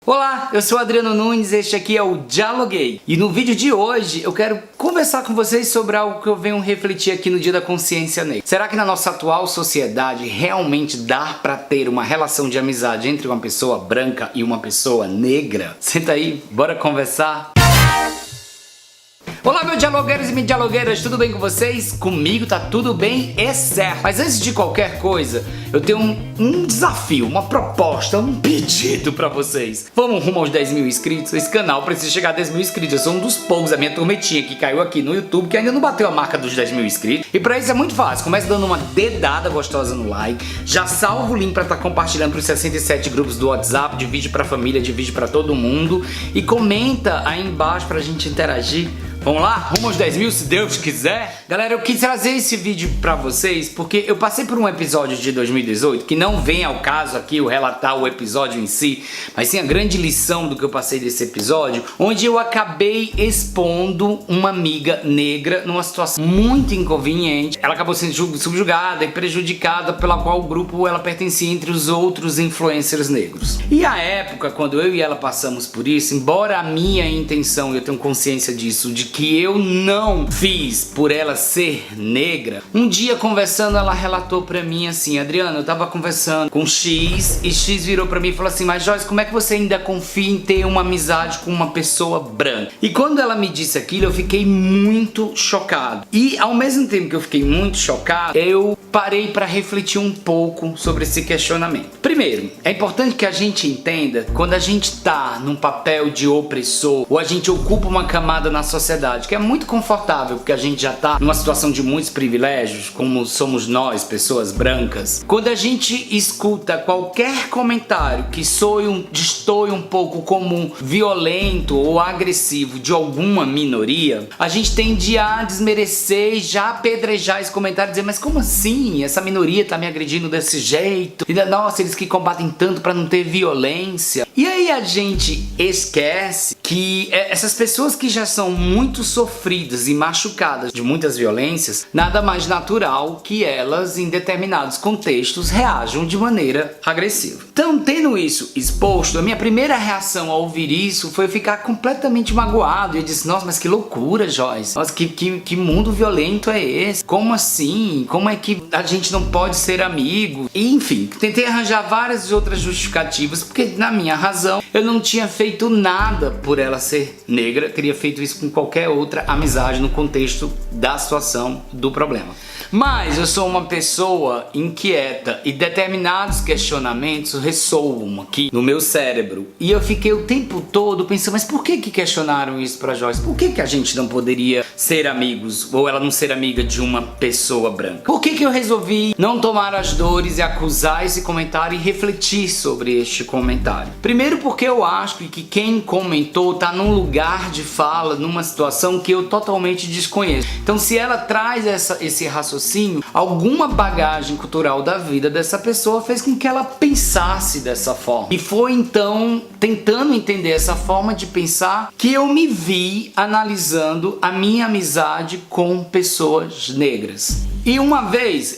Olá, eu sou Adriano Nunes, este aqui é o Dialoguei. E no vídeo de hoje eu quero conversar com vocês sobre algo que eu venho refletir aqui no Dia da Consciência Negra. Será que na nossa atual sociedade realmente dá pra ter uma relação de amizade entre uma pessoa branca e uma pessoa negra? Senta aí, bora conversar? Olá, meus dialogueiros e minhas dialogueiras, tudo bem com vocês? Comigo tá tudo bem, é certo. Mas antes de qualquer coisa, eu tenho um desafio, uma proposta, um pedido pra vocês. Vamos rumo aos 10 mil inscritos? Esse canal precisa chegar a 10 mil inscritos. Eu sou um dos poucos, a minha turmetinha que caiu aqui no YouTube, que ainda não bateu a marca dos 10 mil inscritos. E pra isso é muito fácil, começa dando uma dedada gostosa no like, já salva o link pra estar compartilhando pros 67 grupos do WhatsApp, divide pra família, divide pra todo mundo. E comenta aí embaixo pra gente interagir. Vamos lá? Rumo aos 10 mil, se Deus quiser. Galera, eu quis trazer esse vídeo pra vocês porque eu passei por um episódio de 2018 que não vem ao caso aqui eu relatar o episódio em si, mas sim a grande lição do que eu passei desse episódio, onde eu acabei expondo uma amiga negra numa situação muito inconveniente. Ela acabou sendo subjugada e prejudicada pela qual o grupo ela pertencia entre os outros influencers negros. E a época, quando eu e ela passamos por isso, embora a minha intenção, eu tenho consciência disso, de que eu não fiz por ela ser negra, um dia conversando ela relatou pra mim assim: Adriano, eu tava conversando com X e X virou pra mim e falou assim: mas Joyce, como é que você ainda confia em ter uma amizade com uma pessoa branca? E quando ela me disse aquilo, eu fiquei muito chocado. E ao mesmo tempo que eu fiquei muito chocado, eu parei pra refletir um pouco sobre esse questionamento. Primeiro, é importante que a gente entenda, quando a gente tá num papel de opressor ou a gente ocupa uma camada na sociedade que é muito confortável, porque a gente já tá numa situação de muitos privilégios, como somos nós, pessoas brancas. Quando a gente escuta qualquer comentário que destoe um pouco como violento ou agressivo de alguma minoria, a gente tende a desmerecer e já apedrejar esse comentário e dizer: mas como assim? Essa minoria tá me agredindo desse jeito? E nossa, eles que combatem tanto pra não ter violência. E aí a gente esquece que essas pessoas que já são muito sofridas e machucadas de muitas violências, nada mais natural que elas, em determinados contextos, reajam de maneira agressiva. Então, tendo isso exposto, a minha primeira reação ao ouvir isso foi ficar completamente magoado. Eu disse: nossa, mas que loucura, Joyce. Nossa, que mundo violento é esse? Como assim? Como é que a gente não pode ser amigo? E, enfim, tentei arranjar várias outras justificativas, porque na minha razão, eu não tinha feito nada por ela ser negra, teria feito isso com qualquer outra amizade no contexto da situação do problema. Mas eu sou uma pessoa inquieta e determinados questionamentos ressoam aqui no meu cérebro. E eu fiquei o tempo todo pensando: mas por que questionaram isso pra Joyce? Por que a gente não poderia ser amigos, ou ela não ser amiga de uma pessoa branca? Por que eu resolvi não tomar as dores e acusar esse comentário e refletir sobre este comentário? Primeiro, porque eu acho que quem comentou tá num lugar de fala, numa situação que eu totalmente desconheço. Então, se ela traz esse raciocínio, alguma bagagem cultural da vida dessa pessoa fez com que ela pensasse dessa forma. E foi então, tentando entender essa forma de pensar, que eu me vi analisando a minha amizade com pessoas negras. E uma vez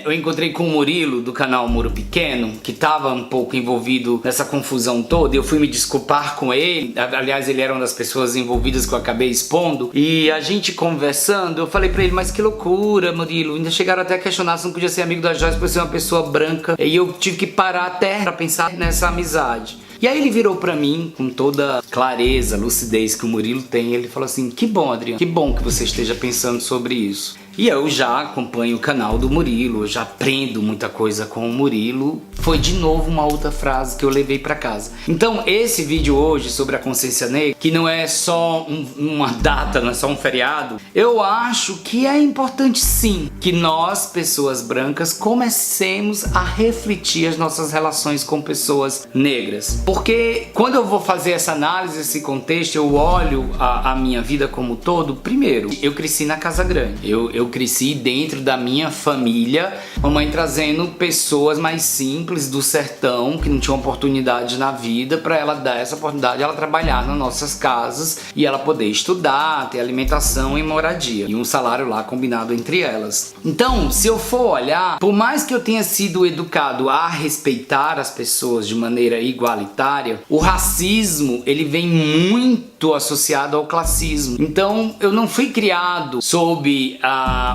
eu encontrei com o Murilo do canal Muro Pequeno, que estava um pouco envolvido nessa confusão toda. Eu fui me desculpar com ele, aliás ele era uma das pessoas envolvidas que eu acabei expondo. E a gente conversando, eu falei pra ele: mas que loucura, Murilo. Ainda chegaram até a questionar se não podia ser amigo da Joyce por ser uma pessoa branca. E eu tive que parar até pra pensar nessa amizade. E aí ele virou pra mim, com toda clareza, lucidez que o Murilo tem, ele falou assim: que bom, Adriano, que bom que você esteja pensando sobre isso. E eu já acompanho o canal do Murilo, eu já aprendo muita coisa com o Murilo. Foi de novo uma outra frase que eu levei pra casa. Então esse vídeo hoje sobre a consciência negra, que não é só uma data, não é só um feriado, eu acho que é importante sim que nós, pessoas brancas, comecemos a refletir as nossas relações com pessoas negras. Porque quando eu vou fazer essa análise, esse contexto, eu olho a minha vida como um todo. Primeiro, eu cresci na Casa Grande. Eu Eu cresci dentro da minha família, mamãe trazendo pessoas mais simples do sertão, que não tinham oportunidade na vida, para ela dar essa oportunidade, ela trabalhar nas nossas casas e ela poder estudar, ter alimentação e moradia. E um salário lá combinado entre elas. Então, se eu for olhar, por mais que eu tenha sido educado a respeitar as pessoas de maneira igualitária, o racismo, ele vem muito associado ao classismo. Então, eu não fui criado sob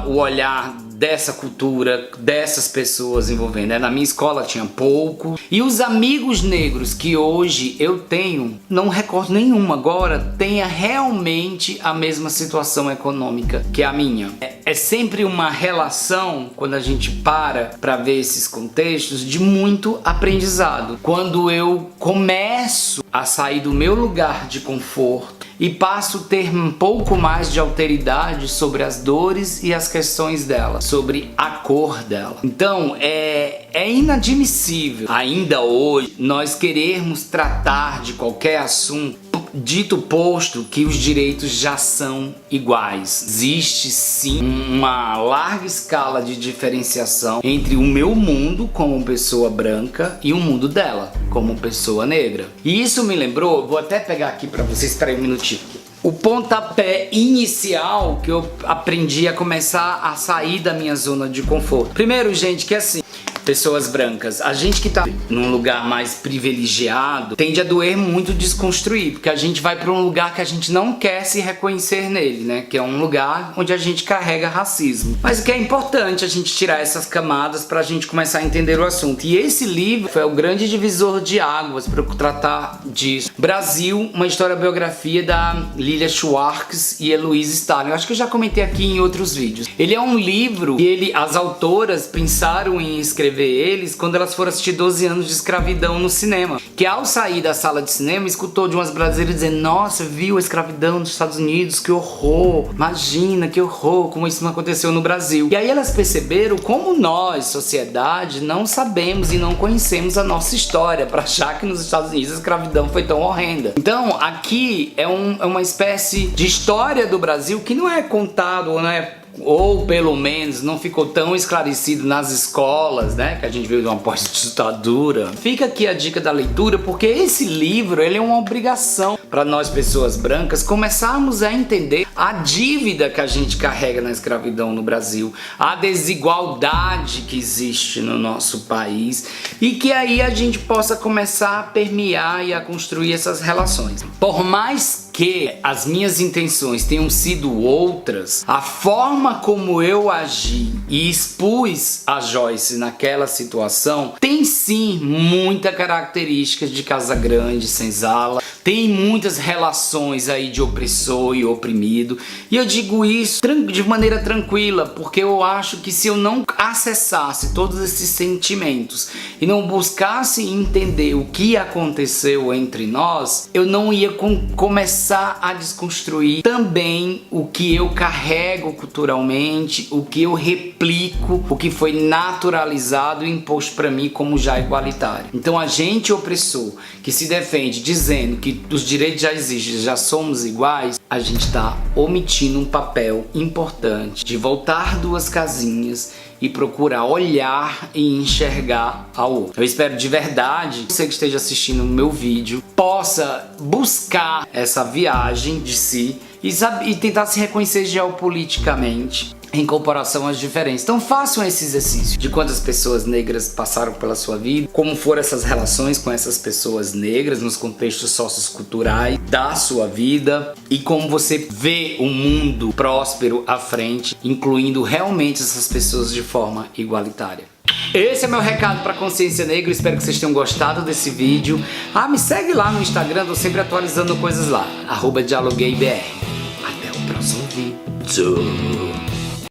o olhar dessa cultura, dessas pessoas envolvendo. Na minha escola tinha pouco. E os amigos negros que hoje eu tenho, não recordo nenhum agora, tenha realmente a mesma situação econômica que a minha. É sempre uma relação, quando a gente para ver esses contextos, de muito aprendizado. Quando eu começo a sair do meu lugar de conforto e passo a ter um pouco mais de alteridade sobre as dores e as questões dela, sobre a cor dela. Então, é inadmissível ainda hoje nós querermos tratar de qualquer assunto dito posto que os direitos já são iguais. Existe sim uma larga escala de diferenciação entre o meu mundo como pessoa branca e o mundo dela como pessoa negra. E isso me lembrou, vou até pegar aqui para vocês, espera aí um minutinho. O pontapé inicial que eu aprendi a começar a sair da minha zona de conforto. Primeiro, gente, que assim, pessoas brancas, a gente que tá num lugar mais privilegiado tende a doer muito desconstruir, porque a gente vai para um lugar que a gente não quer se reconhecer nele, né? Que é um lugar onde a gente carrega racismo. Mas o que é importante a gente tirar essas camadas para a gente começar a entender o assunto. E esse livro foi o grande divisor de águas para tratar disso. Brasil, uma história biografia da Lilia Schwartz e Heloise Stalin. Eu acho que eu já comentei aqui em outros vídeos. Ele é um livro que as autoras pensaram em escrever eles quando elas foram assistir 12 anos de escravidão no cinema, que ao sair da sala de cinema escutou de umas brasileiras dizendo: nossa, viu a escravidão nos Estados Unidos, que horror, imagina, que horror, como isso não aconteceu no Brasil. E aí elas perceberam como nós, sociedade, não sabemos e não conhecemos a nossa história para achar que nos Estados Unidos a escravidão foi tão horrenda. Então aqui é uma espécie de história do Brasil que não é contado, ou não é, ou pelo menos não ficou tão esclarecido nas escolas, né, que a gente veio de uma pós-ditadura. Fica aqui a dica da leitura, porque esse livro, ele é uma obrigação para nós, pessoas brancas, começarmos a entender a dívida que a gente carrega na escravidão no Brasil, a desigualdade que existe no nosso país, e que aí a gente possa começar a permear e a construir essas relações. Por mais que as minhas intenções tenham sido outras, a forma como eu agi e expus a Joyce naquela situação tem sim muita característica de Casagrande Senzala, tem muitas relações aí de opressor e oprimido, e eu digo isso de maneira tranquila, porque eu acho que se eu não acessasse todos esses sentimentos e não buscasse entender o que aconteceu entre nós, eu não ia começar a desconstruir também o que eu carrego culturalmente, o que eu replico, o que foi naturalizado e imposto para mim como já igualitário. Então a gente opressor que se defende dizendo que os direitos já existem, já somos iguais, a gente está omitindo um papel importante de voltar duas casinhas e procurar olhar e enxergar ao outro. Eu espero de verdade que você que esteja assistindo o meu vídeo possa buscar essa viagem de si e tentar se reconhecer geopoliticamente em comparação às diferenças. Então façam esse exercício de quantas pessoas negras passaram pela sua vida, como foram essas relações com essas pessoas negras nos contextos socioculturais da sua vida e como você vê um mundo próspero à frente, incluindo realmente essas pessoas de forma igualitária. Esse é meu recado para a consciência negra, espero que vocês tenham gostado desse vídeo. Me segue lá no Instagram, tô sempre atualizando coisas lá, @dialogueibr. Até o próximo vídeo.